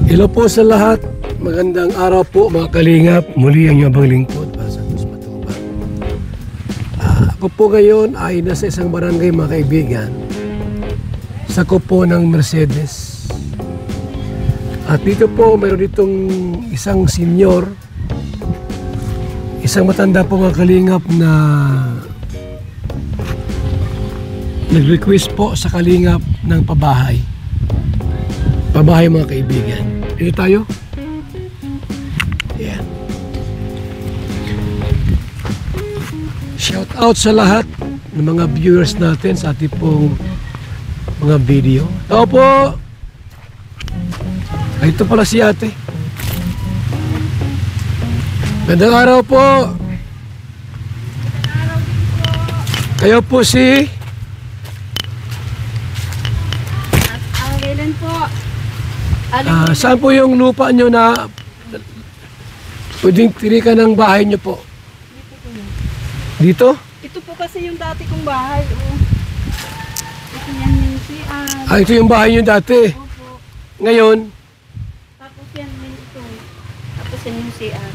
Hello po sa lahat. Magandang araw po mga kalingap. Muli ang inyong lingkod para sa Diyos Matubang. Ako po ngayon ay nasa isang barangay mga kaibigan. Sakop po ng Mercedes. At dito po mayroon ditong isang senior, isang matanda po mga kalingap na nag-request po sa kalingap ng pabahay. Pabahay mga kaibigan. Dito tayo. Ayan. Shout out sa lahat ng mga viewers natin sa ating pong mga video. Tao po! Ay, ito pala si ate. Gandang araw po. Kayo po si... Kailan po? saan po yung lupa nyo na pwedeng tirikan ng bahay nyo po? Dito? Ito po kasi yung dati kong bahay. Oh. Ito yan yung CR. Ito yung bahay nyo dati. Opo. Ngayon, Tapos yan din ito. Tapos yan yung CR.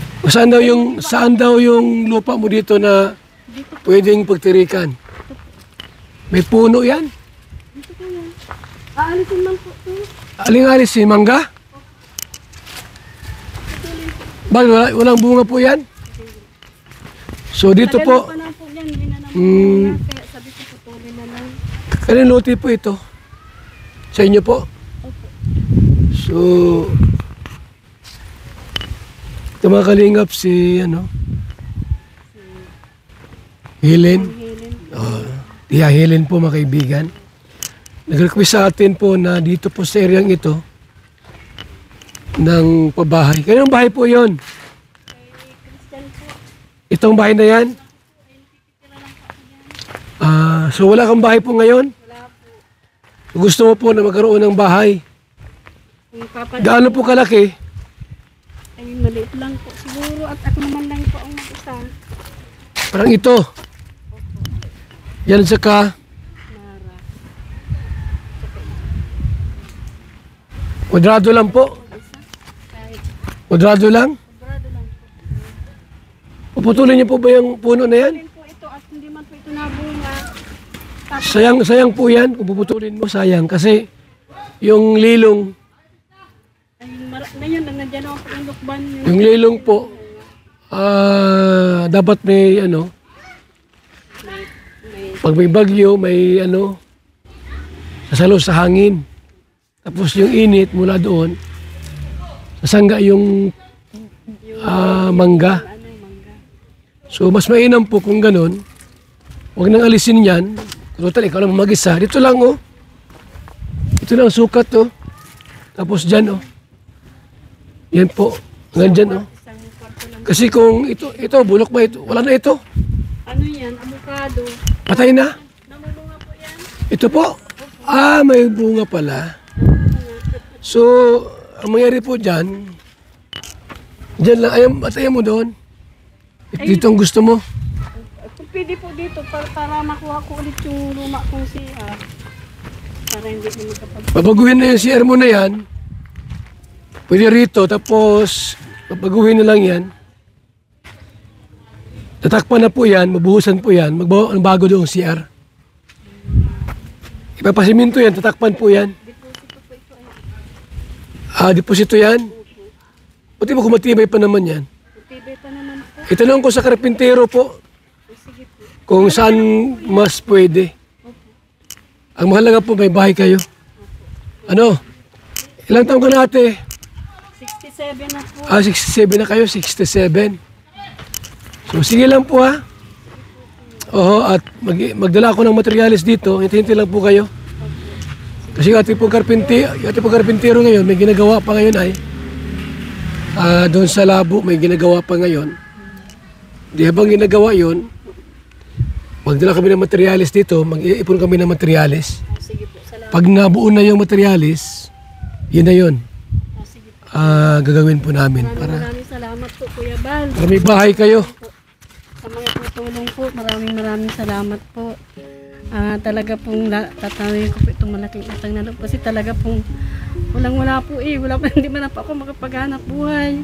saan daw yung lupa mo dito na Dito po. pwedeng pagtirikan? May puno yan? Dito po yan. Aalisin lang po ito. Aling-alis si mangga? Bakit walang bunga po yan? So dito po, Tagal na pa na po yan. Hindi na naman kaya sabi ko putulin na lang. kanino lote po ito? Sa inyo po? Opo. So, ito mga kalingap si, Helen. Helen. Tia Helen po mga kaibigan. Nag-request sa atin po na dito po sa areang ito ng pabahay. Kanong bahay po yon? Christian po. Itong bahay na yan? So wala kang bahay po ngayon? Wala po. Gusto mo po na magkaroon ng bahay? Yung papa Gaano po kalaki? ay maliit lang po siguro. At ako naman lang po ang mag-isa. Parang ito. Yan saka Mara. kwadrado lang po. Isa. Kahit Kwadrado lang. sobrado lang po. Puputulin niyo po ba yung puno na yan? Din po ito at hindi man po ito nabunga. Tapos Sayang po yan kung puputulin mo. Sayang kasi yung lilong, ay ngayon lang nandiyan ako ang lukban yun. yung lilong po, dapat may May pag may bagyo, may sasalo sa hangin. Tapos yung init mula doon, sasangga yung mangga. mangga. So mas mainam po kung ganun, huwag nang alisin yan. Total, ikaw lang mag-isa. Dito lang Ito lang sukat Tapos dyan Yan po. Hanggang dyan Isang kwarto lang. Kasi kung ito, bulok ba ito? Wala na ito. Ano yan? Avocado. Patay na. Namulunga po yan. Ito po. May bunga pala. So, ang mangyari po dyan lang, atayan mo doon. Dito ang gusto mo. Kung pwede po dito para makuha ko ulit yung luma kong CR. Para hindi ko Papaguhin na yung CR mo na yan. Pwede rito, tapos papaguhin na lang yan. Tatakpan na po yan, mabuhusan po yan, magbago doon CR. Ipapasiminto yan, tatakpan po yan. Deposito po ito. Deposito yan. Pati mo kung matibay pa naman yan. Tibay pa naman po. Itanong ko sa karpintero po Sige po. kung saan mas pwede. Ang mahalaga po may bahay kayo. Ilang taon ka na ate? 67 na po. 67 na kayo, 67. So sige lang po at magdala ako ng materialis dito. Hintay-hintay lang po kayo. Kasi yung ating pong karpintero ngayon, may ginagawa pa ngayon doon sa labo, may ginagawa pa ngayon. Di habang ginagawa yon, magdala kami ng materialis dito, mag-iipon kami ng materialis. Sige po. Salamat. Pag nabuo na yung materialis, yun na yun. Sige po. Gagawin po namin Maraming salamat po Kuya Bal. para may bahay kayo. Sa mga tutulong po, maraming salamat po. Talaga pong tatawin ko po itong malaking utang na loob kasi talaga pong Wala po eh. Hindi man na po ako makapaghanap buhay.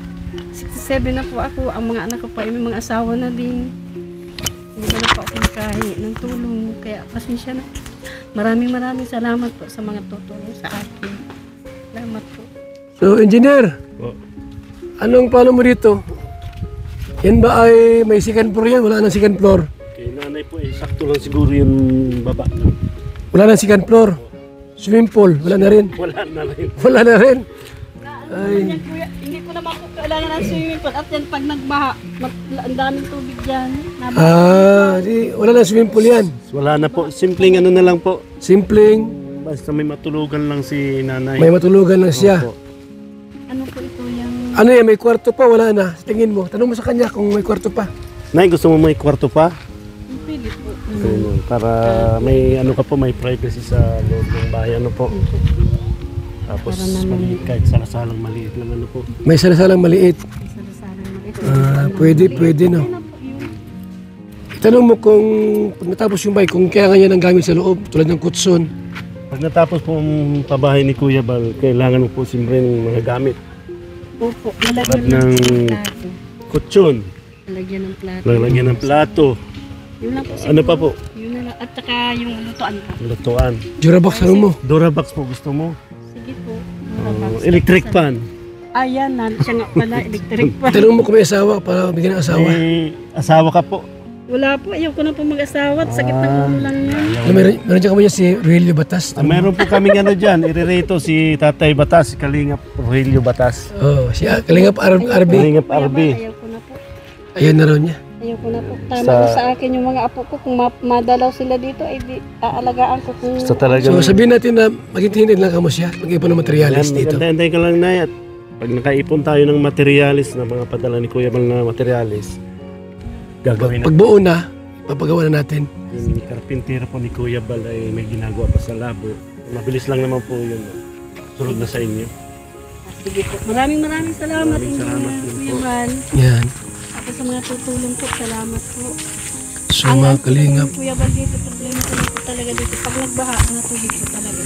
67 na po ako. Ang mga anak ko pa, may mga asawa na din. Hindi man na po ako makahingi ng tulong. Kaya pasensya na. Maraming salamat po sa mga tutulong sa akin. Salamat po. So, engineer, anong plano mo dito? Yan ba ay may second floor yan? Wala nang second floor. Kay nanay po sakto lang siguro yung baba. Wala nang second floor. Swimming pool, wala na rin. Wala na rin. Wala na rin. Ay. Hindi ko naman po kailangan ng swimming pool. At yan, pag nagbaha, ang daming tubig dyan. Wala na swimming pool yan. Wala na po. Simpleng ano na lang po. Simpleng, Basta may matulugan lang si nanay. may matulugan lang siya. Opo. Ano po ito yung... Ano yan, may kwarto pa? Wala na. Sa tingin mo, tanong mo sa kanya kung may kwarto pa. Nay, gusto mo may kwarto pa? Pwede po. Ayun, para may ano ka po, may privacy sa loob ng bahay. Ano po? Tapos maliit, kahit salasalang maliit lang ano po. May salasalang maliit. Pwede no. Itanong mo kung pag natapos yung bahay, kung kaya niya ng gamit sa loob, tulad ng kutson. Pag natapos po ang pabahay ni Kuya Bal, kailangan mo po siyempre ng mga gamit. Opo, Tulad lalagyan ng ng plato. kutsyon, Lalagyan ng plato. lalagyan ng plato, Yun lang po ano pa po? Yun na lang. At saka yung lutuan po. Lutuan. Durabox, ano mo? Durabox po gusto mo? Sige po. Electric pan. Ayan, siya nga pala, electric pa. Tanong mo kung may asawa para bigyan ng asawa. May asawa ka po. Wala po, ayaw ko na po mag-asawa. Sakit ng ulo lang yan. Meron dyan kami dyan si Ruelio Batas. Meron po kaming ano dyan, irereto si Tatay Batas, si Kalingap Rogelio Batas. Si Kalingap RB. Kalingap RB. Ayaw ko na po. Ayan na raw niya. Ayaw ko na po. Tama na sa akin yung mga apo ko. Kung madalaw sila dito, ay di, aalagaan ko kung... So talagang... So sabihin natin na maghihinid lang kamo siya, mag-ipon ng materialis dito. Hintay ka lang na at pag nakaipon tayo ng materialis na mga padala ni Kuya Bal na materialis, gagawin na. Pag buo na, papagawa na natin. Yung karpintero po ni Kuya Bal ay may ginagawa pa sa labo. Mabilis lang naman po yun. Sunod na sa inyo. Sige po. Maraming salamat. Maraming salamat din po. Kuya Bal. Yan. Ako sa mga tutulong po, salamat po. So mga Kalingap, Kuya Bal dito, problema ko na po talaga dito. Pag nagbaha, natubig po talaga.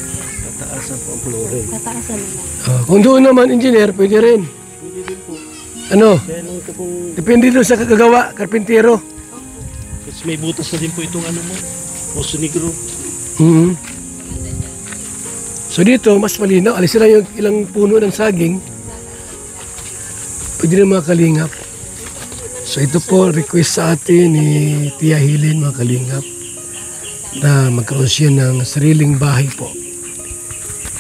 Tataasan po ang flooring. Tataasan na lang. kung doon naman engineer, pwede rin. Hindi din po. Ano? Kaya lang ito pong... Depende doon sa kagagawa, karpintero. Kasi may butas na din po itong ano mo. Oso negro. Mhm. So dito, mas malinaw. Alisin lang yung ilang puno ng saging. Pwede rin mga Kalingap. So ito po, request sa atin ni Tia Hilin, mga Kalingap, na magkaroon siya ng sariling bahay po.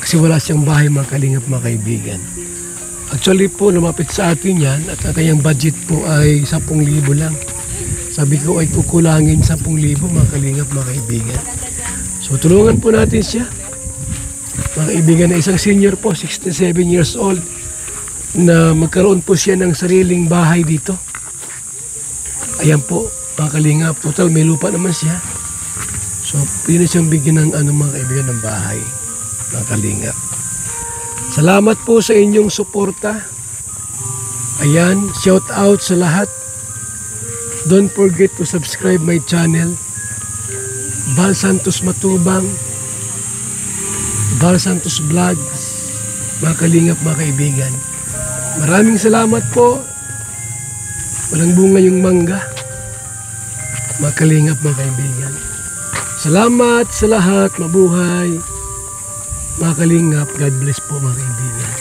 Kasi wala siyang bahay, mga Kalingap, mga kaibigan. Actually po, lumapit sa atin yan at ang kanyang budget po ay 10,000 lang. Sabi ko ay kukulangin 10,000, mga Kalingap, mga kaibigan. So tulungan po natin siya. Mga kaibigan, na isang senior po, 67 years old, na magkaroon po siya ng sariling bahay dito. Ayan po, mga Kalingap, total may lupa naman siya. So pwede na siyang bigyan ng mga kaibigan ng bahay, mga Kalingap. Salamat po sa inyong suporta. Ayan, shout out sa lahat. Don't forget to subscribe my channel. Val Santos Matubang, Val Santos Vlogs, mga Kalingap, mga kaibigan. Maraming salamat po. Walang bunga yung mangga, mga Kalingap, mga kaibigan. Salamat sa lahat. Mabuhay, mga Kalingap. God bless po, mga kaibigan.